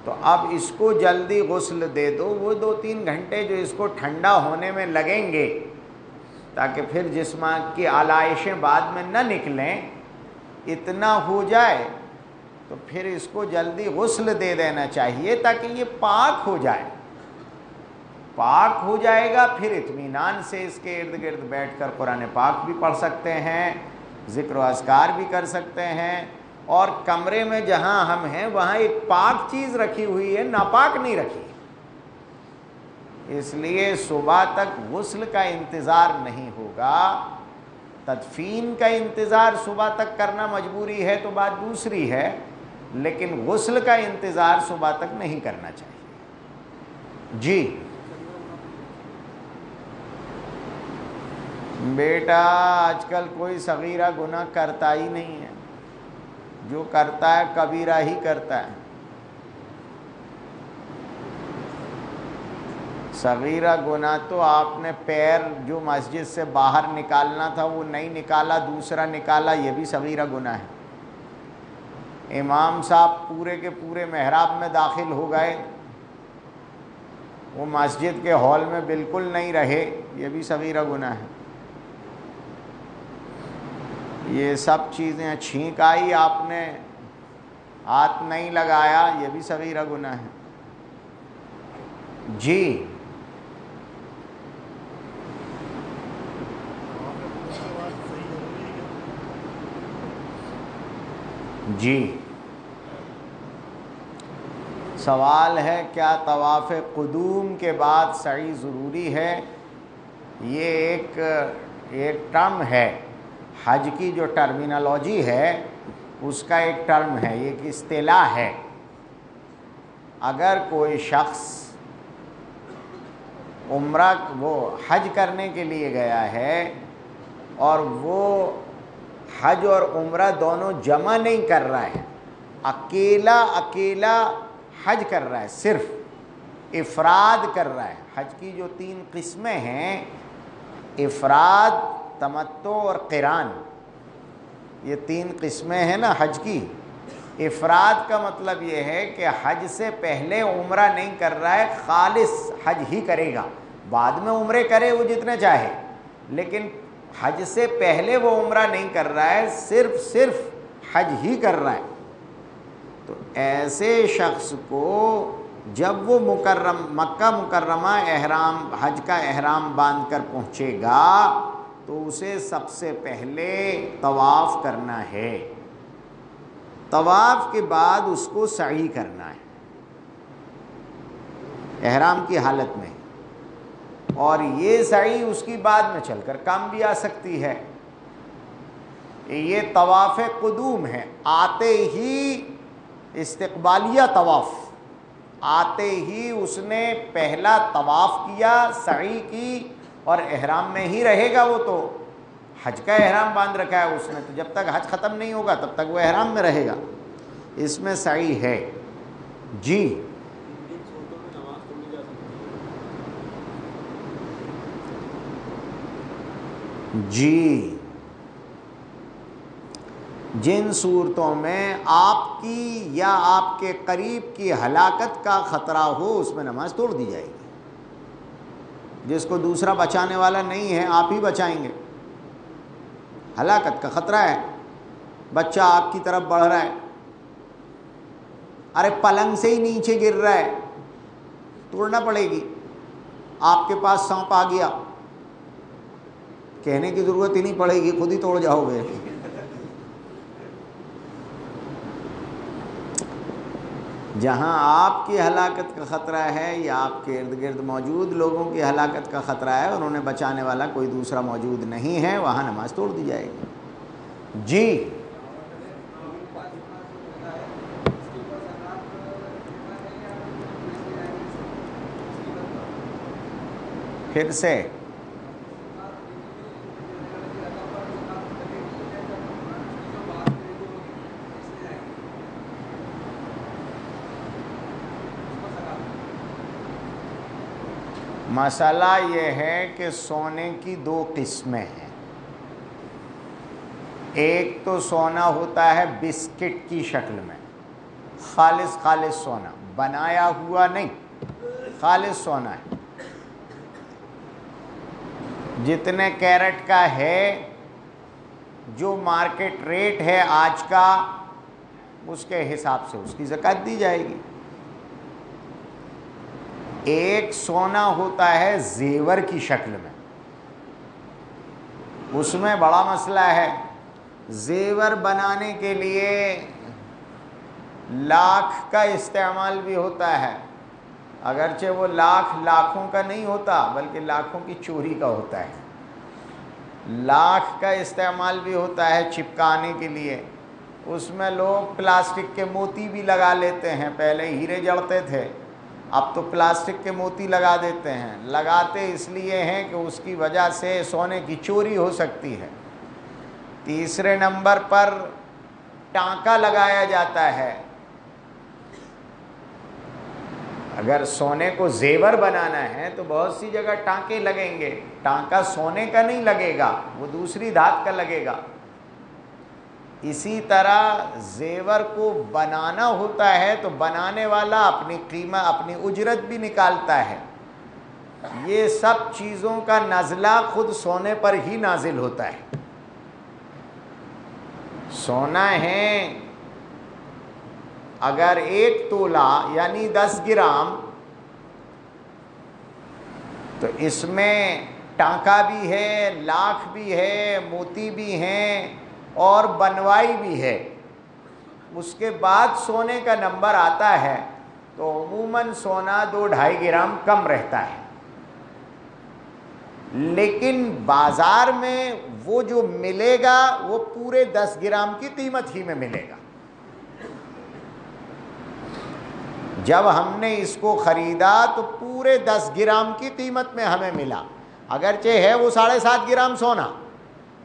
تو اب اس کو جلدی غسل دے دو. وہ 2-3 گھنٹے جو اس کو ٹھنڈا ہونے میں لگیں گے تاکہ پھر جسم کی آلائشیں بعد میں نہ نکلیں، اتنا ہو جائے تو پھر اس کو جلدی غسل دے دینا چاہیے تاکہ یہ پاک ہو جائے. پاک ہو جائے گا پھر اطمینان سے اس کے ارد گرد بیٹھ کر قرآن پاک بھی پڑھ سکتے ہیں، ذکر و اذکار بھی کر سکتے ہیں، اور کمرے میں جہاں ہم ہیں وہاں ایک پاک چیز رکھی ہوئی ہے، ناپاک نہیں رکھی. اس لیے صبح تک غسل کا انتظار نہیں ہوگا. تدفین کا انتظار صبح تک کرنا مجبوری ہے تو بات دوسری ہے، لیکن غسل کا انتظار صبح تک نہیں کرنا چاہیے۔ جی بیٹا آج کل کوئی صغیرہ گناہ کرتا ہی نہیں ہے، جو کرتا ہے کبیرہ ہی کرتا ہے۔ صغیرہ گناہ تو آپ نے پیر جو مسجد سے باہر نکالنا تھا وہ نہیں نکالا، دوسرا نکالا، یہ بھی صغیرہ گناہ ہے۔ امام صاحب پورے کے پورے محراب میں داخل ہو گئے، وہ مسجد کے ہال میں بالکل نہیں رہے، یہ بھی صغیرہ گناہ ہے۔ یہ سب چیزیں، چھینک آئی آپ نے ہاتھ نہیں لگایا، یہ بھی صغیرہ گناہ ہے۔ جی جی سوال ہے کیا طواف قدوم کے بعد سعی ضروری ہے؟ یہ ایک ٹرم ہے، حج کی جو ٹرمینالوجی ہے اس کا ایک ٹرم ہے، یہ ایک اصطلاح ہے۔ اگر کوئی شخص وہ حج کرنے کے لیے گیا ہے اور وہ حج اور عمرہ دونوں جمع نہیں کر رہا ہے، اکیلا حج کر رہا ہے، صرف افراد کر رہا ہے۔ حج کی جو 3 قسمیں ہیں، افراد، تمتع اور قران، یہ 3 قسمیں ہیں نا حج کی۔ افراد کا مطلب یہ ہے کہ حج سے پہلے عمرہ نہیں کر رہا ہے، خالص حج ہی کرے گا، بعد میں عمرے کرے وہ جتنے چاہے، لیکن حج سے پہلے وہ عمرہ نہیں کر رہا ہے، صرف حج ہی کر رہا ہے۔ تو ایسے شخص کو جب وہ مکہ مکرمہ حج کا احرام باندھ کر پہنچے گا تو اسے سب سے پہلے طواف کرنا ہے، طواف کے بعد اس کو سعی کرنا ہے احرام کی حالت میں، اور یہ سعی اس کی بعد میں چل کر کام بھی آ سکتی ہے۔ یہ طواف قدوم ہے، آتے ہی استقبالیہ طواف، آتے ہی اس نے پہلا طواف کیا، سعی کی، اور احرام میں ہی رہے گا۔ وہ تو حج کا احرام باندھ رکھا ہے اس نے، تو جب تک حج ختم نہیں ہوگا تب تک وہ احرام میں رہے گا، اس میں سعی ہے۔ جی جی جن صورتوں میں آپ کی یا آپ کے قریب کی ہلاکت کا خطرہ ہو اس میں نماز توڑ دی جائے گی۔ جس کو دوسرا بچانے والا نہیں ہے، آپ ہی بچائیں گے۔ ہلاکت کا خطرہ ہے، بچہ آگ کی طرف بڑھ رہا ہے، ارے پلنگ سے ہی نیچے گر رہا ہے، توڑنا پڑے گی۔ آپ کے پاس سانپ آ گیا، کہنے کی ضرورت ہی نہیں پڑے گی، خود ہی توڑ جاؤ گے۔ جہاں آپ کی ہلاکت کا خطرہ ہے یا آپ کے ارد گرد موجود لوگوں کی ہلاکت کا خطرہ ہے اور انہیں بچانے والا کوئی دوسرا موجود نہیں ہے، وہاں نماز توڑ دی جائے گی۔ جی پھر سے مسئلہ یہ ہے کہ سونے کی 2 قسمیں ہیں۔ ایک تو سونا ہوتا ہے بسکٹ کی شکل میں، خالص سونا، بنایا ہوا نہیں، خالص سونا ہے، جتنے کیرٹ کا ہے، جو مارکیٹ ریٹ ہے آج کا، اس کے حساب سے اس کی زکوٰۃ دی جائے گی۔ ایک سونا ہوتا ہے زیور کی شکل میں، اس میں بڑا مسئلہ ہے۔ زیور بنانے کے لیے لاکھ کا استعمال بھی ہوتا ہے، اگرچہ وہ لاکھوں کا نہیں ہوتا بلکہ لاکھوں کی چوری کا ہوتا ہے۔ لاکھ کا استعمال بھی ہوتا ہے چپکانے کے لیے، اس میں لوگ پلاسٹک کے موتی بھی لگا لیتے ہیں، پہلے ہیرے جڑتے تھے، اب تو پلاسٹک کے موتی لگا دیتے ہیں، لگاتے اس لیے ہیں کہ اس کی وجہ سے سونے کی چوری ہو سکتی ہے۔ تیسرے نمبر پر ٹانکا لگایا جاتا ہے، اگر سونے کو زیور بنانا ہے تو بہت سی جگہ ٹانکے لگیں گے، ٹانکا سونے کا نہیں لگے گا، وہ دوسری دھات کا لگے گا۔ اسی طرح زیور کو بنانا ہوتا ہے تو بنانے والا اپنی قیمت، اپنی اجرت بھی نکالتا ہے۔ یہ سب چیزوں کا نزلہ خود سونے پر ہی نازل ہوتا ہے۔ سونا ہے اگر 1 تولہ یعنی 10 گرام، تو اس میں ٹانکا بھی ہے، لاکھ بھی ہے، موتی بھی ہیں اور بنوائی بھی ہے۔ اس کے بعد سونے کا نمبر آتا ہے تو عموماً سونا 2-2.5 گرام کم رہتا ہے، لیکن بازار میں وہ جو ملے گا وہ پورے 10 گرام کی قیمت ہی میں ملے گا۔ جب ہم نے اس کو خریدا تو پورے 10 گرام کی قیمت میں ہمیں ملا، اگرچہ ہے وہ 7.5 گرام سونا،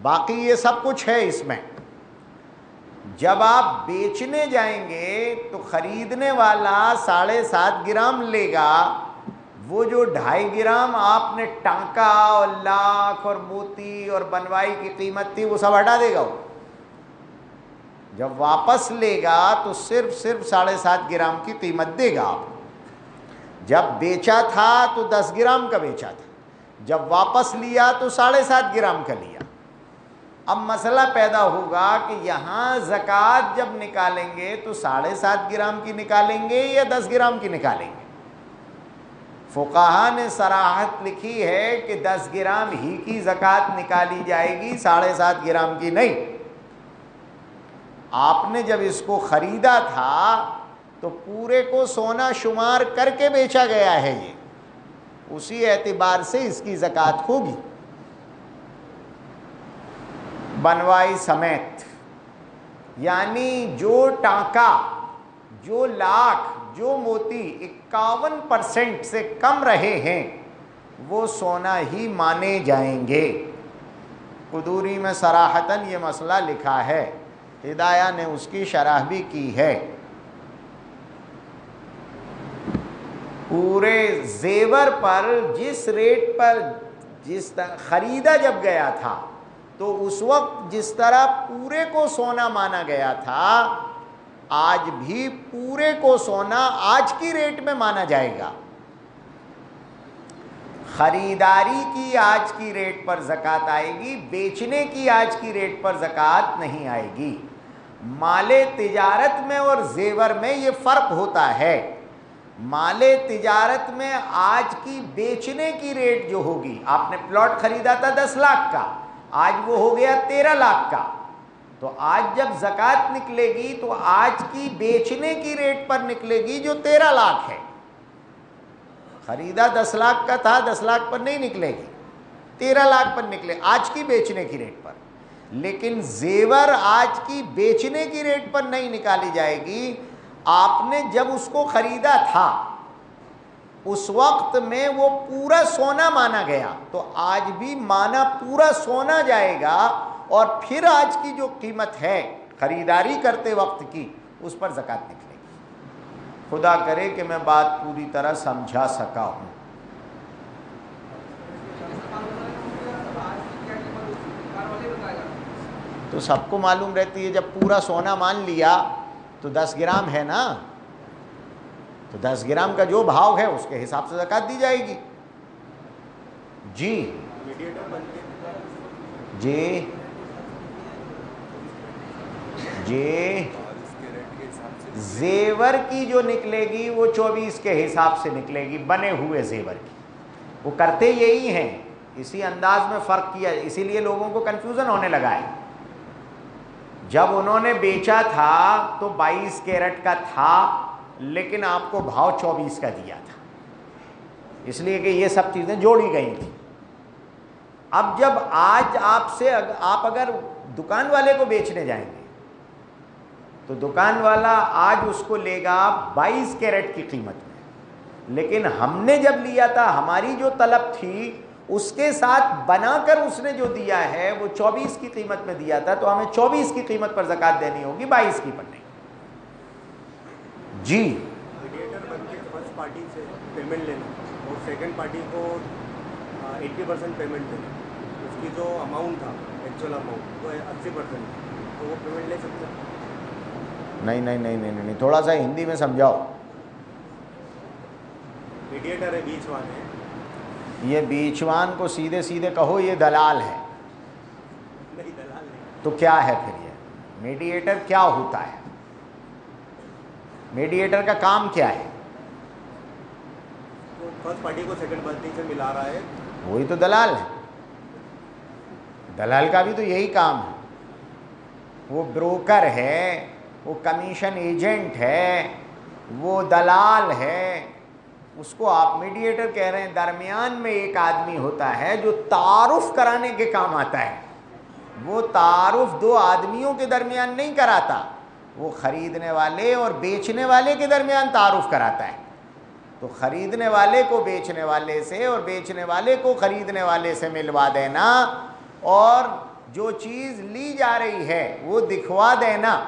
باقی یہ سب کچھ ہے اس میں۔ جب آپ بیچنے جائیں گے تو خریدنے والا 7.5 گرام لے گا، وہ جو 2.5 گرام آپ نے ٹانکا اور لاکھ اور موتی اور بنوائی کی قیمت تھی وہ سب ہٹا دے گا۔ وہ جب واپس لے گا تو صرف 7.5 گرام کی قیمت دے گا آپ۔ جب بیچا تھا تو 10 گرام کا بیچا تھا، جب واپس لیا تو 7.5 گرام کا لیا۔ اب مسئلہ پیدا ہوگا کہ یہاں زکوٰۃ جب نکالیں گے تو 7.5 گرام کی نکالیں گے یا 10 گرام کی نکالیں گے؟ فقہا نے صراحت لکھی ہے کہ 10 گرام ہی کی زکوٰۃ نکالی جائے گی، 7.5 گرام کی نہیں۔ آپ نے جب اس کو خریدا تھا تو پورے کو سونا شمار کر کے بیچا گیا ہے، یہ اسی اعتبار سے اس کی زکوٰۃ ہوگی بنوائی سمیت۔ یعنی جو ٹانکا، جو لاکھ، جو موتی 51% سے کم رہے ہیں وہ سونا ہی مانے جائیں گے۔ قدوری میں صراحتاً یہ مسئلہ لکھا ہے، ہدایہ نے اس کی شرح بھی کی ہے۔ پورے زیور پر جس ریٹ پر خریدا جب گیا تھا تو اس وقت جس طرح پورے کو سونا مانا گیا تھا، آج بھی پورے کو سونا آج کی ریٹ میں مانا جائے گا۔ خریداری کی آج کی ریٹ پر زکوٰۃ آئے گی، بیچنے کی آج کی ریٹ پر زکوٰۃ نہیں آئے گی۔ مال تجارت میں اور زیور میں یہ فرق ہوتا ہے۔ مال تجارت میں آج کی بیچنے کی ریٹ جو ہوگی، آپ نے پلاٹ خریدا تھا 10 لاکھ کا، آج وہ ہو گیا 13 لاکھ کا، تو آج جب زکوٰۃ نکلے گی تو آج کی بیچنے کی ریٹ پر نکلے گی جو 13 لاکھ ہے۔ خریدا 10 لاکھ کا تھا، 10 لاکھ پر نہیں نکلے گی، 13 لاکھ پر نکلے آج کی بیچنے کی ریٹ پر۔ لیکن زیور آج کی بیچنے کی ریٹ پر نہیں نکالی جائے گی، آپ نے جب اس کو خریدا تھا اس وقت میں وہ پورا سونا مانا گیا، تو آج بھی مانا پورا سونا جائے گا، اور پھر آج کی جو قیمت ہے خریداری کرتے وقت کی اس پر زکوٰۃ نکلے گی۔ خدا کرے کہ میں بات پوری طرح سمجھا سکا ہوں۔ تو سب کو معلوم رہتی ہے، جب پورا سونا مان لیا تو 10 گرام ہے نا، تو 10 گرام کا جو بھاؤ ہے اس کے حساب سے زکوٰۃ دی جائے گی۔ جی جی جی زیور کی جو نکلے گی وہ 24 کے حساب سے نکلے گی، بنے ہوئے زیور کی۔ وہ کرتے یہی ہیں، اسی انداز میں فرق کیا، اسی لیے لوگوں کو کنفیوژن ہونے لگا ہے۔ جب انہوں نے بیچا تھا تو 22 کیرٹ کا تھا، لیکن آپ کو بھاؤ 24 کا دیا تھا، اس لیے کہ یہ سب چیزیں جوڑی گئی تھیں۔ اب جب آج آپ اگر دکان والے کو بیچنے جائیں گے تو دکان والا آج اس کو لے گا 22 کیرٹ کی قیمت میں، لیکن ہم نے جب لیا تھا ہماری جو طلب تھی اس کے ساتھ بنا کر اس نے جو دیا ہے وہ 24 کی قیمت میں دیا تھا، تو ہمیں 24 کی قیمت پر زکوٰۃ دینی ہوگی، 22 کی پر نہیں۔ جی میڈیٹر بن کے فرسٹ پارٹی سے پیمنٹ لینا اور سیکنڈ پارٹی کو 80% پیمنٹ دینا، اس کی جو اماؤنٹ تھا ایکچوئل اماؤنٹ وہ 80%، تو وہ پیمنٹ لے سکتے ہیں؟ نہیں، تھوڑا سا ہندی میں سمجھاؤ۔ میڈیٹر ہے، بیچ وان ہے، یہ بیچوان کو سیدھے سیدھے کہو یہ دلال ہے۔ نہیں دلال نہیں، تو کیا ہے پھر یہ میڈیٹر کیا ہوتا ہے؟ میڈیٹر کا کام کیا ہے؟ وہ فرسٹ پارٹی کو سیکنڈ پارٹی سے ملا رہا ہے، وہی تو دلال ہے۔ دلال کا بھی تو یہی کام ہے، وہ بروکر ہے، وہ کمیشن ایجنٹ ہے، وہ دلال ہے، اس کو آپ میڈیٹر کہہ رہے ہیں۔ درمیان میں ایک آدمی ہوتا ہے جو تعارف کرانے کے کام آتا ہے، وہ تعارف دو آدمیوں کے درمیان نہیں کراتا، وہ خریدنے والے اور بیچنے والے کے درمیان تعارف کراتا ہے۔ تو خریدنے والے کو بیچنے والے سے اور بیچنے والے کو خریدنے والے سے ملوا دینا، اور جو چیز لی جا رہی ہے وہ دکھوا دینا،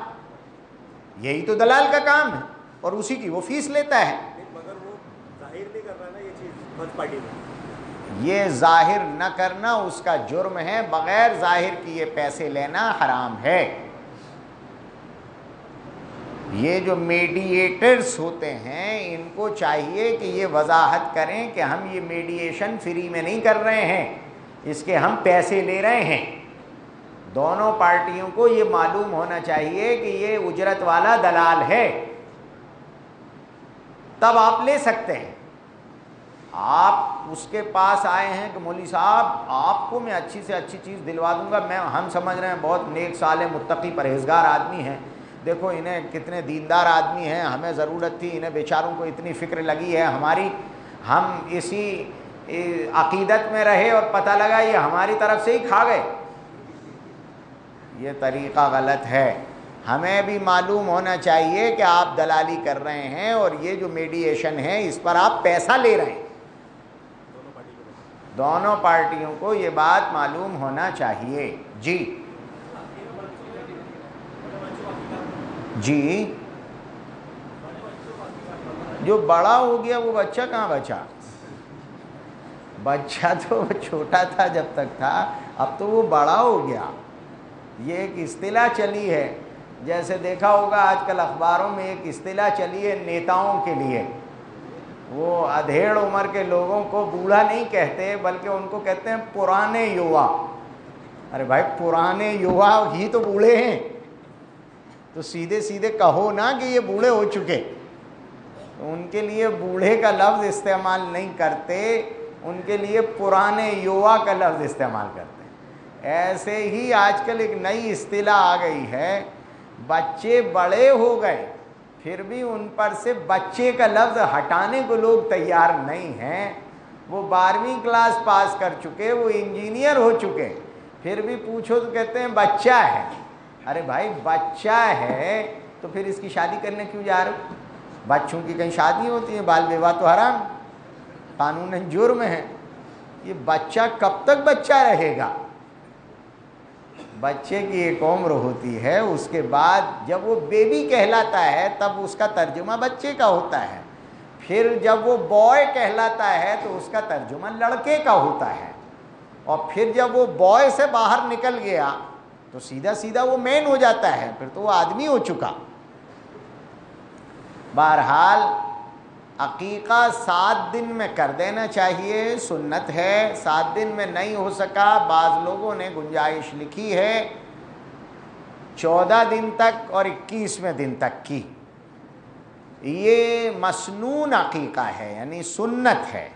یہی تو دلال کا کام ہے، اور اسی کی وہ فیس لیتا ہے۔ مگر وہ ظاہر نہیں کر رہا نا یہ چیز فرسٹ پارٹی میں، یہ ظاہر نہ کرنا اس کا جرم ہے، بغیر ظاہر کیے پیسے لینا حرام ہے۔ یہ جو میڈیٹرز ہوتے ہیں ان کو چاہیے کہ یہ وضاحت کریں کہ ہم یہ میڈیشن فری میں نہیں کر رہے ہیں، اس کے ہم پیسے لے رہے ہیں۔ دونوں پارٹیوں کو یہ معلوم ہونا چاہیے کہ یہ اجرت والا دلال ہے، تب آپ لے سکتے ہیں۔ آپ اس کے پاس آئے ہیں کہ مولوی صاحب آپ کو میں اچھی سے اچھی چیز دلوا دوں گا، ہم سمجھ رہے ہیں بہت نیک صالح متقی پرہیزگار آدمی ہیں، دیکھو انہیں کتنے دیندار آدمی ہیں، ہمیں ضرورت تھی، انہیں بیچاروں کو اتنی فکر لگی ہے ہماری، ہم اسی عقیدت میں رہے اور پتہ لگا یہ ہماری طرف سے ہی کھا گئے۔ یہ طریقہ غلط ہے۔ ہمیں بھی معلوم ہونا چاہیے کہ آپ دلالی کر رہے ہیں اور یہ جو میڈیشن ہے اس پر آپ پیسہ لے رہے ہیں۔ دونوں پارٹیوں کو یہ بات معلوم ہونا چاہیے۔ جی جو بڑا ہو گیا وہ بچہ کہاں بچا؟ بچہ تو چھوٹا تھا جب تک تھا، اب تو وہ بڑا ہو گیا۔ یہ ایک اصطلاح چلی ہے، جیسے دیکھا ہوگا آج کل اخباروں میں ایک اصطلاح چلی ہے نیتاؤں کے لیے، وہ ادھیڑ عمر کے لوگوں کو بوڑھا نہیں کہتے بلکہ ان کو کہتے ہیں پرانے یووا۔ ارے بھائی پرانے یووا ہی تو بوڑھے ہیں، تو سیدھے سیدھے کہو نا کہ یہ بوڑھے ہو چکے۔ ان کے لیے بوڑھے کا لفظ استعمال نہیں کرتے، ان کے لیے پرانے یووا کا لفظ استعمال کرتے ہیں۔ ایسے ہی آج کل ایک نئی اصطلاح آ گئی ہے، بچے بڑے ہو گئے پھر بھی ان پر سے بچے کا لفظ ہٹانے کو لوگ تیار نہیں ہیں۔ وہ 12ویں کلاس پاس کر چکے، وہ انجینئر ہو چکے، پھر بھی پوچھو تو کہتے ہیں بچہ ہے۔ ارے بھائی بچہ ہے تو پھر اس کی شادی کرنے کیوں جا رہے ہو؟ بچوں کی کہیں شادی ہوتی ہے؟ بال وواہ تو حرام، قانون جرم ہے۔ یہ بچہ کب تک بچہ رہے گا؟ بچے کی ایک عمر ہوتی ہے، اس کے بعد جب وہ بیبی کہلاتا ہے تب اس کا ترجمہ بچے کا ہوتا ہے، پھر جب وہ بوائے کہلاتا ہے تو اس کا ترجمہ لڑکے کا ہوتا ہے، اور پھر جب وہ بوائے سے باہر نکل گیا تو سیدھا سیدھا وہ مین ہو جاتا ہے، پھر تو وہ آدمی ہو چکا۔ بہرحال عقیقہ 7 دن میں کر دینا چاہیے، سنت ہے۔ 7 دن میں نہیں ہو سکا، بعض لوگوں نے گنجائش لکھی ہے 14 دن تک اور 21ویں دن تک کی۔ یہ مسنون عقیقہ ہے، یعنی سنت ہے۔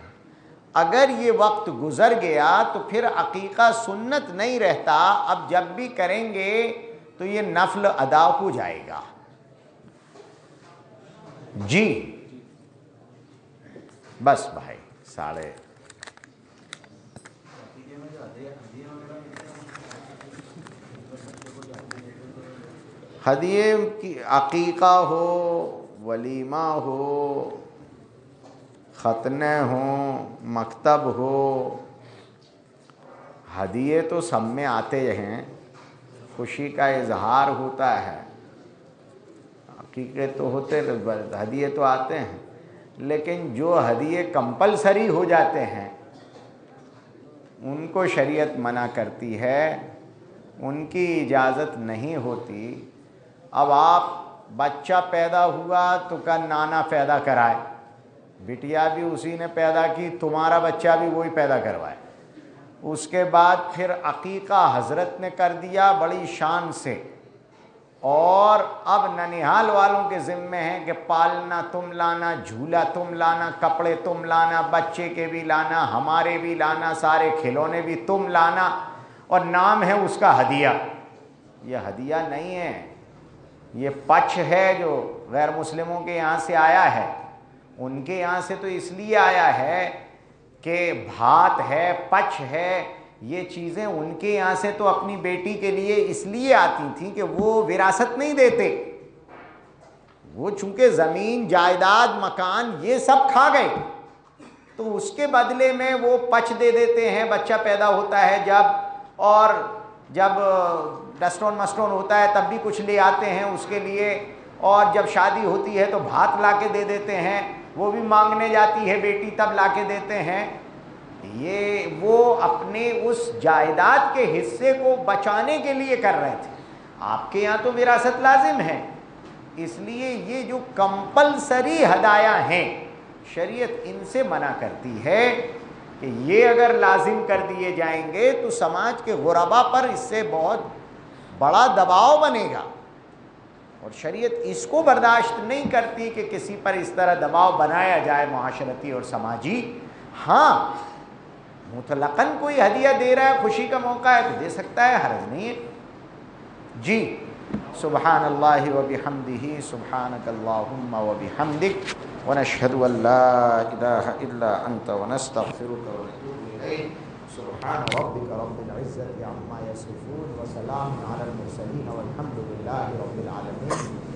اگر یہ وقت گزر گیا تو پھر عقیقہ سنت نہیں رہتا، اب جب بھی کریں گے تو یہ نفل ادا ہو جائے گا۔ جی بس بھائی 3:30 ہدیے کی عقیقہ ہو، ولیمہ ہو، ختنے ہوں، مکتب ہو، ہدیے تو سب میں آتے ہیں، خوشی کا اظہار ہوتا ہے، عقیقے تو ہوتے، ہدیے تو آتے ہیں، لیکن جو ہدیے کمپلسری ہو جاتے ہیں ان کو شریعت منع کرتی ہے، ان کی اجازت نہیں ہوتی۔ اب آپ بچہ پیدا ہوا تو کا نانا پیدا کرائے، بٹیا بھی اسی نے پیدا کی، تمہارا بچہ بھی وہی پیدا کروائے، اس کے بعد پھر عقیقہ حضرت نے کر دیا بڑی شان سے، اور اب ننیہال والوں کے ذمے ہیں کہ پالنا تم لانا، جھولا تم لانا، کپڑے تم لانا، بچے کے بھی لانا، ہمارے بھی لانا، سارے کھلونے بھی تم لانا، اور نام ہے اس کا ہدیہ۔ یہ ہدیہ نہیں ہے، یہ پچ ہے جو غیر مسلموں کے یہاں سے آیا ہے۔ ان کے یہاں سے تو اس لیے آیا ہے کہ بھات ہے، پچ ہے، یہ چیزیں ان کے یہاں سے تو اپنی بیٹی کے لیے اس لیے آتی تھیں کہ وہ وراثت نہیں دیتے، وہ چونکہ زمین، جائیداد، مکان یہ سب کھا گئے، تو اس کے بدلے میں وہ پچ دے دیتے ہیں، بچہ پیدا ہوتا ہے جب، اور جب ڈسٹون مسٹون ہوتا ہے تب بھی کچھ لے آتے ہیں اس کے لیے، اور جب شادی ہوتی ہے تو بھات لا کے دے دیتے ہیں، وہ بھی مانگنے جاتی ہے بیٹی تب لا کے دیتے ہیں۔ یہ وہ اپنے اس جائیداد کے حصے کو بچانے کے لیے کر رہے تھے۔ آپ کے یہاں تو وراثت لازم ہے، اس لیے یہ جو کمپلسری ہدایا ہیں شریعت ان سے منع کرتی ہے کہ یہ اگر لازم کر دیے جائیں گے تو سماج کے غربا پر اس سے بہت بڑا دباؤ بنے گا، اور شریعت اس کو برداشت نہیں کرتی کہ کسی پر اس طرح دباؤ بنایا جائے معاشرتی اور سماجی۔ ہاں مطلقاً کوئی ہدیہ دے رہا ہے، خوشی کا موقع ہے تو دے سکتا ہے، حرج نہیں ہے۔ جی سبحان اللہ وبحمدہ، سبحانک اللہم وبحمدک، ونشہد ان لا الہ الا انت ونستغفرک ونتوب الیک۔ سبحان ربک رب العزة عما یصفون، وسلام علی المرسلین، والحمد للہ رب العالمین۔